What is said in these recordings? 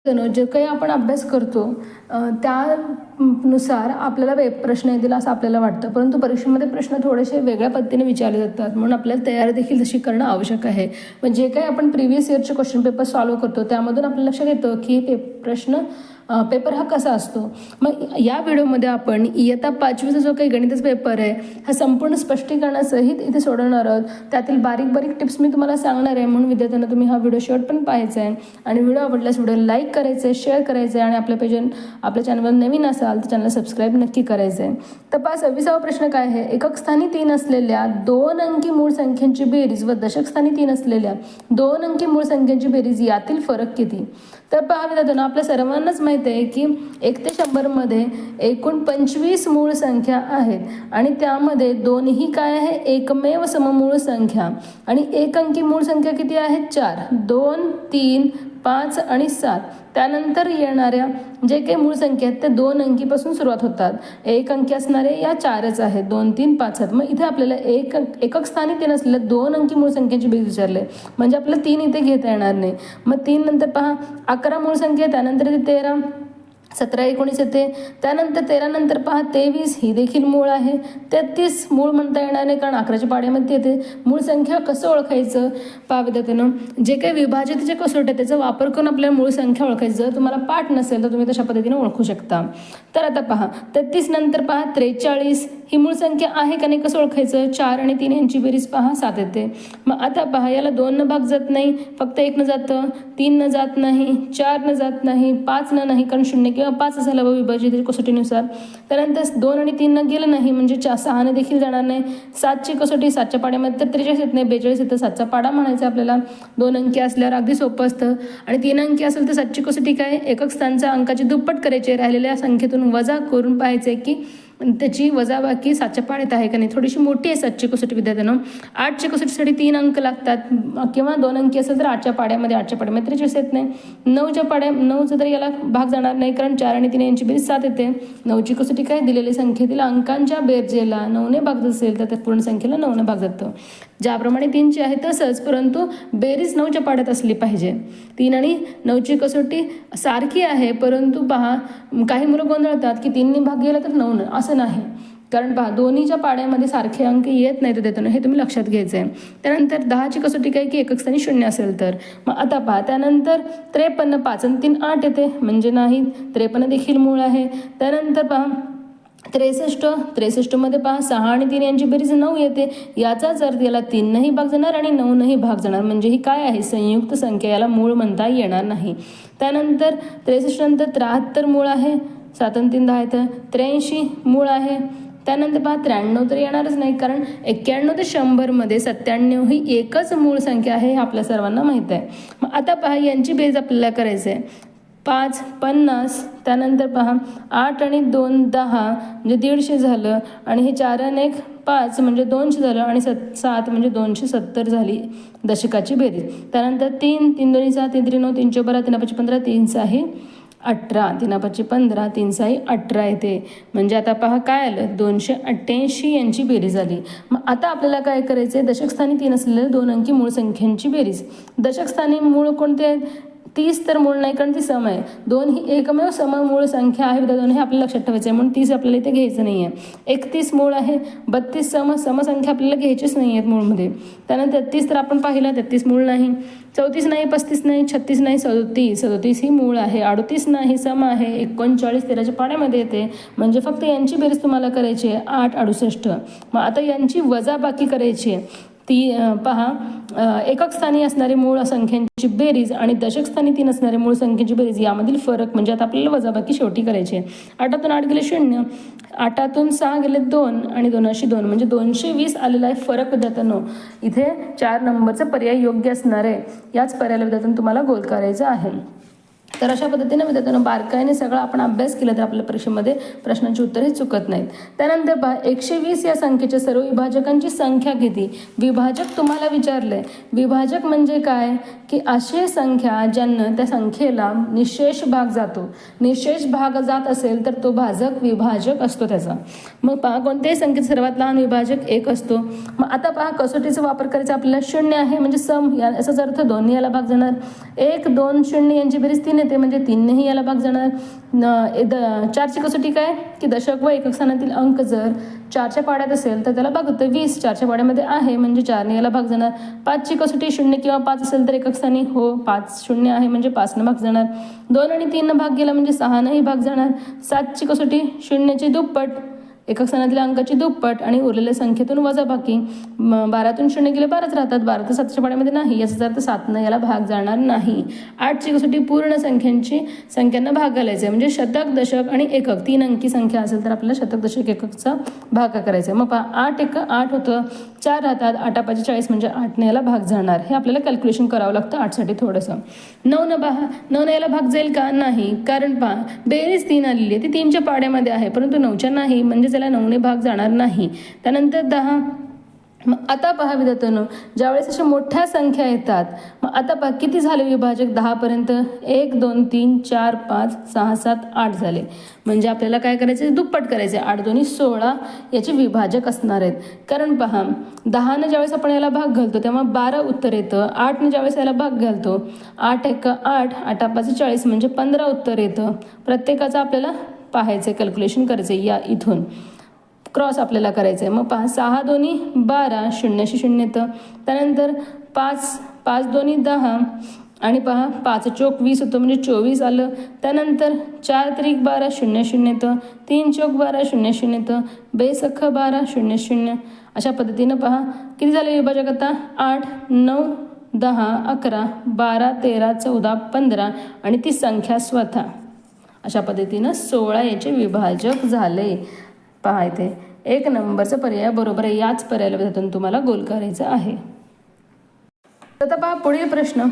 जे काही आपण अभ्यास करतो त्यानुसार आपल्याला प्रश्न येतील असं आपल्याला वाटतं, परंतु परीक्षेमध्ये प्रश्न थोडेसे वेगळ्या पद्धतीने विचारले जातात, म्हणून आपल्याला तयारी देखील तशी करणं आवश्यक आहे. पण जे काही आपण प्रिव्हियस इयरचे क्वेश्चन पेपर सॉल्व्ह करतो त्यामधून आपल्या लक्षात येतं की पेपर हा कसा असतो. मग या व्हिडिओमध्ये आपण इयत्ता 5वीचा जो काही गणिताचा पेपर आहे हा संपूर्ण स्पष्टीकरणासहित इथे सोडवणार आहोत. त्यातील बारीक बारीक टिप्स मी तुम्हाला सांगणार आहे, म्हणून विद्यार्थ्यांना तुम्ही हा व्हिडिओ शेवट पण पाहायचा आहे. आणि व्हिडिओ आवडल्यास व्हिडिओ लाईक करायचं आहे, शेअर करायचं आहे आणि आपल्या चॅनलवर नवीन असाल तर चॅनल सबस्क्राईब नक्की करायचं आहे. तर 26वा प्रश्न काय आहे, एकक स्थानी 3 असलेल्या 2 अंकी मूळ संख्यांची बेरीज व दशक स्थानी 3 असलेल्या 2 अंकी मूळ संख्यांची बेरीज यातील फरक किती. तर पहा विद्यार्थ्यांनो, आपल्या सर्वांनाच माहिती आहे की 1 ते 100 मध्ये एकूण 25 मूळ संख्या आहेत आणि त्यामध्ये दोन्ही काय आहे, एकमेव सममूळ संख्या. आणि एक अंकी मूळ संख्या किती आहेत, 4, 2, 3, 5 आणि 7. त्यानंतर येणाऱ्या जे काही मूळ संख्या आहेत त्या 2 अंकीपासून सुरुवात होतात. एक अंकी असणारे या 4च आहेत, 2, 3, 5, 7. मग इथे आपल्याला एकक स्थानी 3 असलेल्या 2 अंकी मूळ संख्येची बेरीज विचारले, म्हणजे आपल्याला 3 इथे घेता येणार नाही. मग 3 नंतर पहा 11 मूळ संख्या, त्यानंतर इथे 13, 17, 19 येते. त्यानंतर 13 नंतर पहा 23, ही देखील मूळ आहे. 33 मूळ म्हणता येणार नाही कारण 11च्या पाड्यामध्ये येते. मूळ संख्या कसं ओळखायचं पहा विद्यार्थ्यांनो, जे काही विभाजितचे कसोटी त्याचा वापर करून आपल्याला मूळ संख्या ओळखायचं. जर तुम्हाला पाठ नसेल तर तुम्ही तशा पद्धतीने ओळखू शकता. तर आता पहा 33 नंतर पहा 43, ही मूळ संख्या आहे का नाही कसं ओळखायचं, 4 आणि 3 यांची बेरीज पहा 7 येते. मग आता पहा याला 2 न भाग जात नाही, फक्त 1 न जातं, 3 न जात नाही, 4 न जात नाही, 5 न नाही कारण 0 किंवा 5 असायला विभाजित कसोटीनुसार. त्यानंतर 2 आणि 3 न गेलं नाही म्हणजे 6 ने देखील जाणार नाही. 7ची कसोटी 7च्या पाड्यामध्ये तर 43 येत नाही, 42 येतं. 7चा पाडा म्हणायचा आपल्याला. 2 अंकी असल्यावर अगदी सोपं असतं. आणि 3 अंकी असेल तर 7ची कसोटी काय, एकक स्थानचा अंकाची दुप्पट करायचे, राहिलेल्या संख्येतून वजा करून पाहायचे की त्याची वजाबाकी 7च्या पाड्यात आहे का नाही. थोडीशी मोठी आहे 7ची कसोटी विद्यार्थ्यांनो. 8च्या कसोटीसाठी 3 अंक लागतात किंवा 2 अंकी असेल तर 8च्या पाड्यामध्ये 43 येत नाही. 9चा तर याला भाग जाणार नाही कारण 4 आणि 3 यांची बेरीज 7 येते. 9ची कसोटी काय, दिलेल्या संख्येतील अंकांच्या बेरजेला 9ने भाग असेल तर त्या पूर्ण संख्येला 9ने भाग जातं. ज्याप्रमाणे 3ची आहे तसंच, परंतु बेरीज 9च्या पाड्यात असली पाहिजे. 3 आणि 9ची कसोटी सारखी आहे, परंतु पहा काही मुलं गोंधळतात की 3ने भाग गेला तर 9 असं नाही, कारण पहा दोन्हीच्या पाड्यामध्ये सारखे अंक येत नाहीत देताना, हे तुम्ही लक्षात घ्यायचं आहे. त्यानंतर 10ची कसोटी काय की एकक स्थानी 0 असेल तर. मग आता पहा त्यानंतर 53, 5 आणि 3 8 येते म्हणजे नाही, 53 देखील मूळ आहे. त्यानंतर पहा 63 मध्ये पहा 6 आणि 3 यांची बेरीज 9 येते. याचाच अर्थ याला 3 नही भाग जाणार आणि 9 नही भाग जाणार, म्हणजे ही काय आहे, संयुक्त संख्या, याला मूळ म्हणता येणार नाही. त्यानंतर 63 नंतर 73 मूळ आहे, 7 आणि 3 10 येतं. 83 मूळ आहे. त्यानंतर पहा 93 तर येणारच नाही कारण 91 ते 100 मध्ये 97 ही एकच मूळ संख्या आहे, हे आपल्या सर्वांना माहीत आहे. मग आता पहा यांची बेरीज आपल्याला करायचं आहे. 5 50, त्यानंतर पहा 8 आणि 2 10 म्हणजे 150 झालं आणि हे 4 आणि 1 5 म्हणजे 200 झालं आणि 7 म्हणजे 270 झाली दशकाची बेरीज. त्यानंतर 3 3 2 7 3 3 9 3 12 3 5 15 3 6 18 3 5 15 3 6 18 येते. म्हणजे आता पहा काय आलं, 288 यांची बेरीज आली. मग आता आपल्याला काय करायचं आहे, दशक स्थानी 3 असलेल्या 2 अंकी मूळ संख्यांची बेरीज. दशक स्थानी मूळ कोणते आहेत, 30 तर मूळ नाही कारण ती सम आहे. 2 ही एकमेव सममूळ संख्या आहे विद्यार्थ्यांनो, हे आपल्याला लक्षात ठेवायचं आहे, म्हणून 30 आपल्याला इथे घ्यायचं नाही आहे. 31 मूळ आहे, 32 समसंख्या आपल्याला घ्यायचीच नाही आहेत मूळमध्ये. त्यानंतर 33 तर आपण पाहिलं, 33 मूळ नाही. 34 नाही, 35 नाही, 36 नाही, 37 ही मूळ आहे. 38 नाही, सम आहे. 39 13च्या पाड्यामध्ये येते, म्हणजे फक्त यांची बेरीज तुम्हाला करायची आहे 8 68. मग आता यांची वजाबाकी करायची आहे. ती पहा एकक स्थानी असणारे मूळ संख्यांची बेरीज आणि दशक स्थानी 3 असणारे मूळ संख्येची बेरीज यामधील फरक, म्हणजे आता आपल्याला वजाबाकी शेवटी करायची आहे. 8तून 8 गेले 0, 8तून 6 गेले 2 आणि 2 2 म्हणजे 220 आलेला आहे फरक विद्यार्थ्यांनो. इथे 4 नंबरचा पर्याय योग्य असणार आहे. याच पर्यायाला विद्यार्थ्यांनो तुम्हाला गोल करायचं आहे. तर अशा पद्धतीने विद्यार्थ्यांनो बारकाईने सगळा आपण अभ्यास केला तर आपल्या परीक्षेमध्ये प्रश्नांची उत्तरे चुकत नाहीत. त्यानंतर पहा 120 या संख्येच्या सर्व विभाजकांची संख्या किती. विभाजक तुम्हाला विचारलंय. विभाजक म्हणजे काय की अशी संख्या ज्यांना त्या संख्येला निशेष भाग जातो. निशेष भाग जात असेल तर तो भाजक विभाजक असतो त्याचा. मग पहा कोणत्याही संख्येत सर्वात लहान विभाजक 1 असतो. मग आता पहा कसोटीचा वापर करायचा आपल्याला 0 आहे म्हणजे सम, याचाच अर्थ 2 याला भाग जाणार. 1 2 0 यांची बेरीज 3 येते. येते म्हणजे 3नेही याला भाग जाणार. 4ची कसोटी काय की दशक व एकक स्थानातील अंक जर 4च्या पाड्यात असेल तर त्याला भाग होतो 20. 4च्या पाड्यामध्ये आहे म्हणजे 4ने याला भाग जाणार. 5ची कसोटी 0 किंवा 5 असेल तर एकक स्थानी हो 5 0 आहे म्हणजे 5ने भाग जाणार. 2 आणि 3 भाग गेला म्हणजे 6नेही भाग जाणार. 7ची कसोटी 0ची दुप्पट, एकक स्थानातील अंकाची दुप्पट आणि उरलेल्या संख्येतून वजाबाकी. 12तून 0 गेले 12च राहतात. 12 तर 7च्या पाड्यामध्ये नाही, याचा अर्थ 7ने याला भाग जाणार नाही. 8ची कसोटी पूर्ण संख्यांना भाग घालायचा आहे म्हणजे शतक, दशक आणि एकक 3 अंकी संख्या असेल तर आपल्याला शतक, दशक, एककचा भाग करायचा आहे. मग 8 एक 8 होतं, 4 राहतात. 8 5 40 म्हणजे 8ने याला भाग जाणार. हे आपल्याला कॅल्क्युलेशन करावं लागतं 8साठी थोडंसं. 9ने याला भाग जाईल का नाही, कारण पहा बेरीज 3 आलेली आहे, ती 3च्या पाड्यामध्ये आहे परंतु 9च्या नाही म्हणजे त्याला 9ने भाग जाणार नाही. त्यानंतर 10. मग आता पहा विद्यार्थ्यांनो, ज्यावेळेस अशा मोठ्या संख्या येतात मग आता पहा किती झाले विभाजक 10पर्यंत. 1 2 3 4 5 6 7 8 झाले म्हणजे आपल्याला काय करायचं, दुप्पट करायचे. 8 2 16 याचे विभाजक असणार आहेत. कारण पहा 10ने ज्यावेळेस आपण याला भाग घालतो तेव्हा 12 उत्तर येतं. 8ने ज्यावेळेस याला भाग घालतो 8 1 8 8 5 40 म्हणजे 15 उत्तर येतं. प्रत्येकाचं आपल्याला पाहायचं, कॅल्क्युलेशन करायचं. या इथून क्रॉस आपल्याला करायचं आहे. मग 6 2 12 0 0 येतं. त्यानंतर 5 2 10 आणि पहा 5 चोक 20 होतं म्हणजे 24 आलं. त्यानंतर 4 3 12 0 0 येतं. 3 चोक 12 0 0 येतं. 2 सख 12 0 0. अशा पद्धतीनं पहा किती झाले विभाजक आता 8 9 10 11 12 13 14 15 आणि ती संख्या स्वतः. अशा पद्धतीनं 16 याचे विभाजक झाले. पहा इथे 1 नंबरचा पर्याय बरोबर आहे. याच पर्यायाला विधातून तुम्हाला गोल करायचं आहे. आता पहा पुढील प्रश्न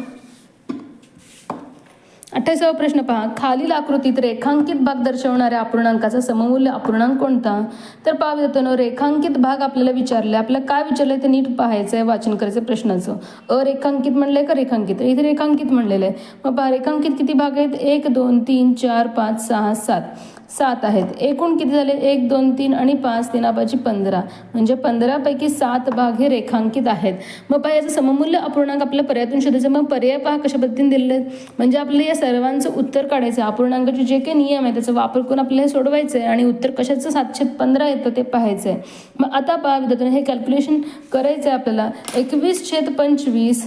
28वा प्रश्न पहा, खालील आकृतीत रेखांकित भाग दर्शवणाऱ्या अपूर्णांकाचा सममूल्य अपूर्णांक कोणता. तर पहा विद्यार्थ्यांनो, रेखांकित भाग आपल्याला विचारले. आपल्याला काय विचारलंय ते नीट पाहायचं आहे, वाचन करायचं प्रश्नाचं. अरेखांकित म्हणलंय का रेखांकित, इथे रेखांकित म्हणलेलं आहे. मग पहा रेखांकित किती भाग आहेत, 1 2 3 4 5 6 7 आहेत. एकूण किती झाले, 1 2 3 आणि 5 3 5 15 म्हणजे 15 पैकी 7 भाग हे रेखांकित आहेत. मग पहा याचं सममूल्य अपूर्णांक आपल्या पर्यायातून शोधायचं. मग पर्याय पहा कशा पद्धतीने दिलेले आहेत, म्हणजे आपल्याला या सर्वांचं उत्तर काढायचं. अपूर्णांकाचे जे काही नियम आहे त्याचा वापर करून आपल्याला हे सोडवायचं आहे आणि उत्तर कशाचं 7/15 येतं ते पाहायचं आहे. मग आता पहा विद्यार्थ्यांनो, हे कॅल्क्युलेशन करायचं आहे आपल्याला. 21/25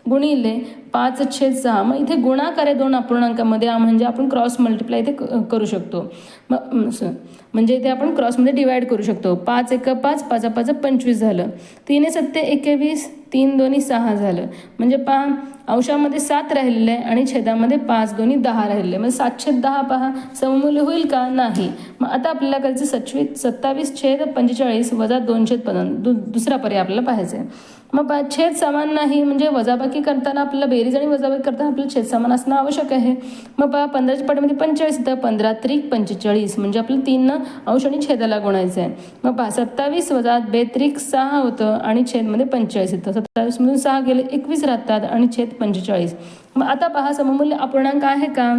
गुणिले 5/6. मग इथे गुणाकार आहे 2 अपूर्णांकामध्ये, म्हणजे आपण क्रॉस मल्टिप्लाय इथे करू शकतो. म्हणजे इथे आपण क्रॉसमध्ये डिवाइड करू शकतो. 5 1 5 5 5 25 झालं. 3 7 21 3 2 6 झालं. म्हणजे पहा अंशामध्ये 7 राहिलेलं आहे आणि छेदामध्ये 5 2 10 राहिलेलं आहे. म्हणजे 7/10 पहा सममूल्य होईल का, नाही. मग आता आपल्याला करायचं 27/45 वजा 2/15. दुसरा पर्याय आपल्याला पाहायचा आहे. मग छेद समान नाही म्हणजे वजाबाकी करताना आपल्याला बेरीज आणि वजाबाकी करताना आपल्याला छेद समान असणं आवश्यक आहे. मग पहा 15च्या पाठीमध्ये 45 येतं. 15 3 45 म्हणजे आपल्याला 3 अंश आणि छेदाला गुणायचं आहे. मग पहा 27 वजा 2 3 6 होतं आणि छेदमध्ये 45 येतं. 27 मधून 6 गेले 21 राहतात आणि छेद 45. मग आता पहा सममूल्य अपूर्णांक आहे का,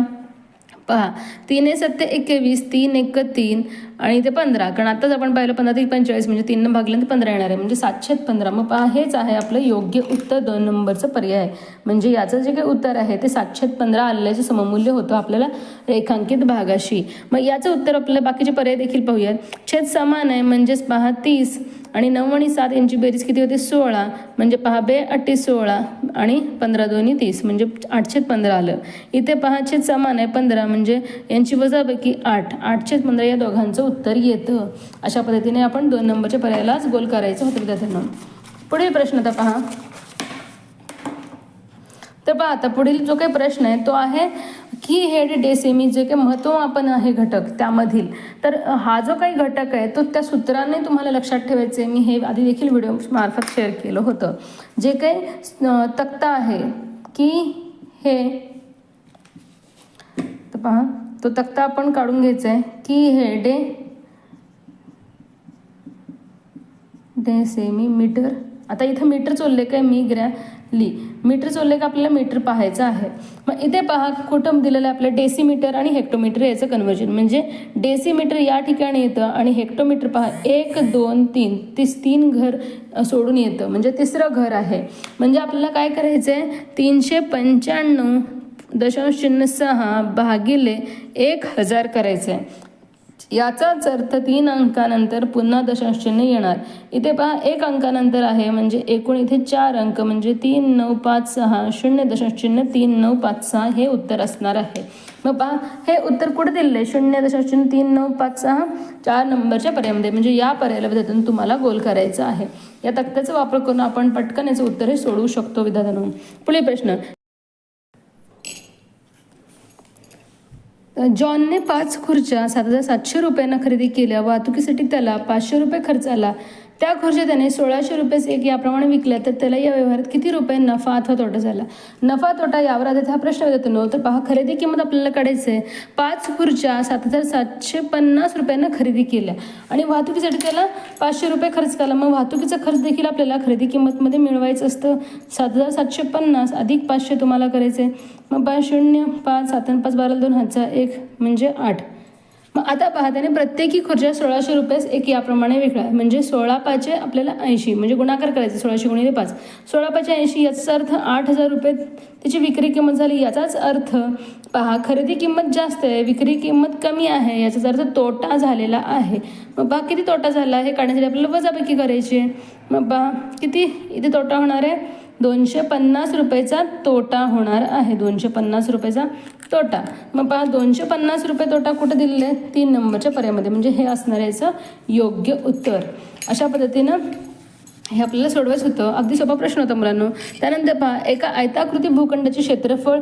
पहा 3 7 21 3 1 3 आणि ते 15. कारण आताच आपण पाहिलं 15 3 45 म्हणजे 3 भागल्यानंतर 15 येणार आहे म्हणजे 7/15. मग पहा हेच आहे आपलं योग्य उत्तर 2 नंबरचं पर्याय. म्हणजे याचं जे काही उत्तर आहे ते 7/15 आलेल्याचे सममूल्य होतं आपल्याला रेखांकित भागाशी. मग याचं उत्तर आपल्याला बाकीचे पर्याय देखील पाहूयात. छेद समान आहे म्हणजेच पहा 30 आणि 9 आणि 7 यांची बेरीज किती होते 16 म्हणजे पहा 2 8 16 आणि 15 2 30 म्हणजे 8/15 आलं. इथे पहा छेद समान आहे 15 म्हणजे यांची वजाबाकी 8 8/15 या दोघांचं उत्तर येतं. अशा पद्धतीने आपण 2 नंबरच्या पर्यायालाच गोल करायचं होतं विद्यार्थ्यांना. पुढील प्रश्न आता पहा. तर पहा आता पुढील जो काही प्रश्न आहे तो आहे की हेड डेसिमी जे काही महत्त्वमापन आहे घटक त्यामधील. तर हा जो काही घटक आहे तो त्या सूत्राने तुम्हाला लक्षात ठेवायचे. मी हे आधी देखील व्हिडिओ मार्फत शेअर केलं होतं. जे काही तक्ता आहे की हे, तर पहा तो तक्ता आपण काढून घ्यायचा आहे की हे डेसिमीटर. आता इथं मीटरचं उल्लेख आहे, मीटरचं उल्लेख आपल्याला मीटर पाहायचं आहे. मग इथे पहा कुठं दिलेलं आहे आपलं डेसिमीटर आणि हेक्टोमीटर याचं कन्वर्जन. म्हणजे डेसिमीटर या ठिकाणी येतं आणि हेक्टोमीटर पहा 1 2 3 3 घर सोडून येतं म्हणजे तिसरं घर आहे. म्हणजे आपल्याला काय करायचं आहे 395 0.6 भागिले 1000 करायचं आहे. याचाच अर्थ 3 अंकानंतर पुन्हा दशांश चिन्ह येणार. इथे पहा 1 अंकानंतर आहे म्हणजे एकूण इथे 4 अंक म्हणजे 3956 0.3956 हे उत्तर असणार आहे. मग पहा हे उत्तर कुठे दिले 0.3956 4 नंबरच्या पर्यायामध्ये म्हणजे या पर्यायाला विद्यार्थ्यांनो तुम्हाला गोल करायचं आहे. या तक्त्याचा वापर करून आपण पटकन याचं उत्तर हे सोडवू शकतो विद्यार्थ्यांनो. पुढील प्रश्न, जॉनने 5 खुर्च्या 7,700 रुपयांना खरेदी केल्या. वाहतुकीसाठी त्याला 500 रुपये खर्च आला. त्या खुर्च्या त्याने 1,600 रुपये एक याप्रमाणे विकल्या तर त्याला या व्यवहारात किती रुपये नफा अथवा तोटा झाला. नफा तोटा यावर आधारित हा प्रश्न विद्यार्थ्यांनो. तर पहा खरेदी किंमत आपल्याला काढायचं आहे. 5 खुर्च्या 7,750 रुपयांना खरेदी केल्या आणि वाहतुकीसाठी त्याला 500 रुपये खर्च केला. मग वाहतुकीचा खर्च देखील आपल्याला खरेदी किंमतमध्ये मिळवायचं असतं. 7,750 अधिक 500 तुम्हाला करायचं आहे. मग 0 5 7 5 12 2 हातचा 1 म्हणजे 8. मग आता पहा त्याने प्रत्येकी खुर्च्या 1,600 रुपये एक याप्रमाणे विकला म्हणजे 16 5 आपल्याला 80 म्हणजे गुणाकार करायचे 1,600 गुणिले 5 16 5 80 याचा अर्थ 8,000 रुपये त्याची विक्री किंमत झाली. याचाच अर्थ पहा खरेदी किंमत जास्त आहे विक्री किंमत कमी आहे याचाच अर्थ तोटा झालेला आहे. मग पहा किती तोटा झाला हे काढण्यासाठी आपल्याला वजाबाकी करायची आहे. मग पहा किती इथे तोटा होणार आहे 250 रुपयेचा तोटा होणार आहे 250 रुपयेचा तोटा. मग पहा 250 रुपये तोटा कुठे दिलेले आहे 3 नंबरच्या पर्यायामध्ये म्हणजे हे असणार याचं योग्य उत्तर. अशा पद्धतीनं हे आपल्याला सोडवायचं होतं. अगदी सोपा प्रश्न होता मुलांनो. त्यानंतर पहा एका आयताकृती भूखंडाचे क्षेत्रफळ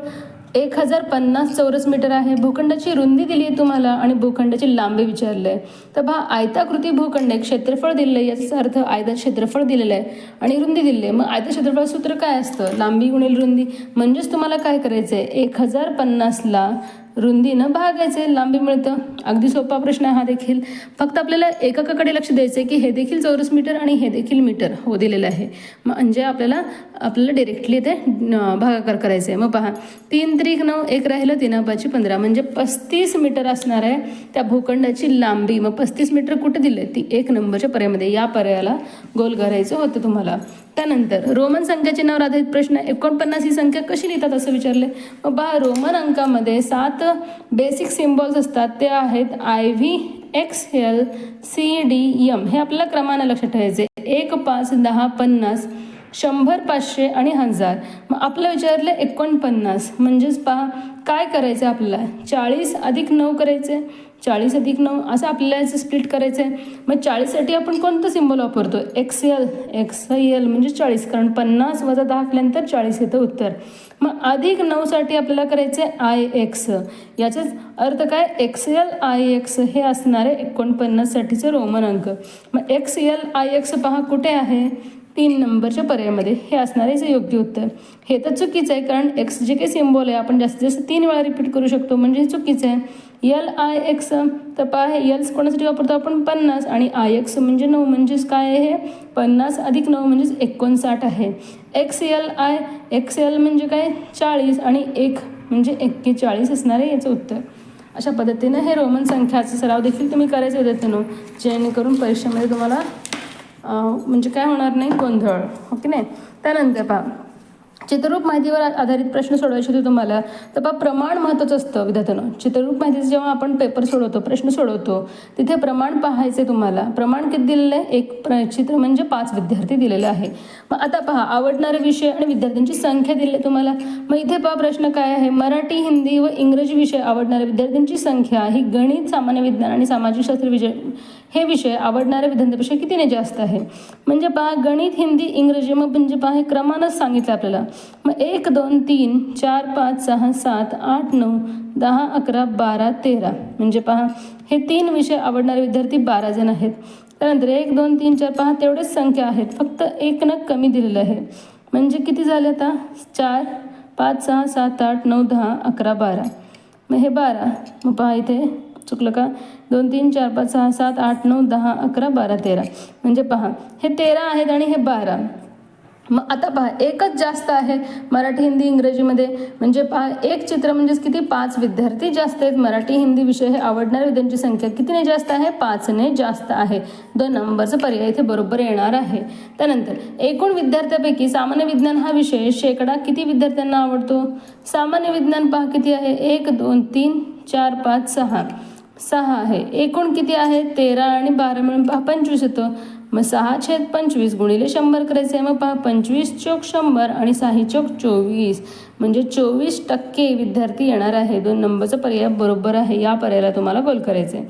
1050 चौरस मीटर आहे. भूखंडाची रुंदी दिली आहे तुम्हाला आणि भूखंडाची लांबी विचारली आहे. तर पहा आयताकृती भूखंड क्षेत्रफळ दिलेलं आहे याचा अर्थ आयताचे क्षेत्रफळ दिलेलं आहे आणि रुंदी दिली आहे. मग आयता क्षेत्रफळ सूत्र काय असतं लांबी गुणिले रुंदी म्हणजेच तुम्हाला काय करायचं आहे 1050ला रुंदीनं भागायचे लांबी मिळतं. अगदी सोपा प्रश्न आहे हा देखील. फक्त आपल्याला एककाकडे लक्ष द्यायचं आहे की हे देखील चौरस मीटर आणि हे देखील मीटर हो दिलेलं आहे. म्हणजे आपल्याला डिरेक्टली ते भागाकार करायचं आहे. मग पहा 3 त्रिक 9 1 राहिलं 3 5 15 म्हणजे 35 मीटर असणार आहे त्या भूखंडाची लांबी. मग 35 मीटर कुठे दिले ती 1 नंबरच्या पर्यायामध्ये या पर्यायाला गोल करायचं होतं तुम्हाला. त्यानंतर रोमन संख्या चिन्हावर आधारित प्रश्न 49 ही संख्या कशी लिहितात असं विचारले. मग पहा रोमन अंकामध्ये 7 बेसिक सिम्बॉल्स असतात ते आहेत IV XL CDM हे आपल्याला क्रमाने लक्षात ठेवायचे 1 5 10 50 100 500 आणि 1000. मग आपलं विचारलं 49 म्हणजेच पहा काय करायचं आपल्याला 40 अधिक 9 करायचे 40 अधिक 9 असं आपल्याला याचं स्प्लिट करायचं आहे. मग 40साठी आपण कोणतं सिम्बॉल वापरतो XL म्हणजे 40 कारण 50 वजा 10 केल्यानंतर 40 येतं उत्तर. मग अधिक 9साठी आपल्याला करायचं आहे IX याचाच अर्थ काय XL IX हे असणार आहे 49 साठीचं रोमन अंक. मग XL IX पहा कुठे आहे 3 नंबरच्या पर्यायामध्ये हे असणार आहे योग्य उत्तर. हे तर चुकीचं आहे कारण X जे काही सिम्बॉल आहे आपण जास्तीत जास्त 3 वेळा रिपीट करू शकतो म्हणजे हे चुकीचं आहे. LIX तर पहा हे L कोणासाठी वापरतो आपण 50 आणि IX म्हणजे 9 म्हणजेच काय आहे हे 50 अधिक 9 म्हणजेच 59 आहे. XL म्हणजे काय 40 आणि 1 म्हणजे 41 असणार आहे याचं उत्तर. अशा पद्धतीनं हे रोमन संख्याचा सराव देखील तुम्ही करायचं विद्यार्थ्यांनो जेणेकरून परीक्षेमध्ये तुम्हाला म्हणजे काय होणार नाही गोंधळ हो की नाही. त्यानंतर पहा चित्ररूप माहितीवर आधारित प्रश्न सोडवायचे होते तुम्हाला. तर पहा प्रमाण महत्त्वाचं असतं विद्यार्थ्यांनो. चित्ररूप माहितीचं जेव्हा आपण पेपर सोडवतो प्रश्न सोडवतो तिथे प्रमाण पाहायचे तुम्हाला. प्रमाण किती दिलेलं आहे एक चित्र म्हणजे 5 विद्यार्थी दिलेले आहे. मग आता पहा आवडणारे विषय आणि विद्यार्थ्यांची संख्या दिली आहे तुम्हाला. मग इथे पहा प्रश्न काय आहे मराठी हिंदी व इंग्रजी विषय आवडणाऱ्या विद्यार्थ्यांची संख्या ही गणित सामान्य विज्ञान आणि सामाजिक शास्त्र विषय हे विषय आवडणाऱ्या विद्यार्थ्यांपेक्षा कितीने जास्त आहे. म्हणजे पहा गणित हिंदी इंग्रजी मग म्हणजे पहा हे क्रमानंच सांगितलं आपल्याला. मग 1 2 3 4 5 6 7 8 9 10 11 12 13 म्हणजे पहा हे 3 विषय आवडणारे विद्यार्थी 12 जण आहेत. त्यानंतर 1 2 3 4 पहा तेवढेच संख्या आहेत फक्त 1 न कमी दिलेलं आहे म्हणजे किती झाले आता 4 5 6 7 8 9 10 11 12 मग हे 12 मग पहा इथे चुकलं का 2 3 4 5 6 7 8 9 10 11 12 13 म्हणजे पहा हे 13 आहेत आणि हे 12 मग आता पहा एकच जास्त आहे मराठी हिंदी इंग्रजीमध्ये, म्हणजे पहा एक चित्र म्हणजेच किती 5 विद्यार्थी जास्त आहेत. मराठी हिंदी विषय हे आवडणाऱ्या विद्यार्थ्यांची संख्या कितीने जास्त आहे? 5ने जास्त आहे. 2 नंबरचा पर्याय इथे बरोबर येणार आहे. त्यानंतर एकूण विद्यार्थ्यांपैकी सामान्य विज्ञान हा विषय शेकडा किती विद्यार्थ्यांना आवडतो? सामान्य विज्ञान पहा किती आहे? 1 2 3 4 5 6 आहे. एकूण किती आहे? 13 आणि 12 मिळून पहा 25 येतं. मग 6/25 गुणिले 100 करायचं आहे. मग पहा 25 चोक 100 आणि 6 चोक 24 म्हणजे 24% विद्यार्थी येणार आहे. 2 नंबरचा पर्याय बरोबर आहे. या पर्यायाला तुम्हाला गोल करायचं आहे.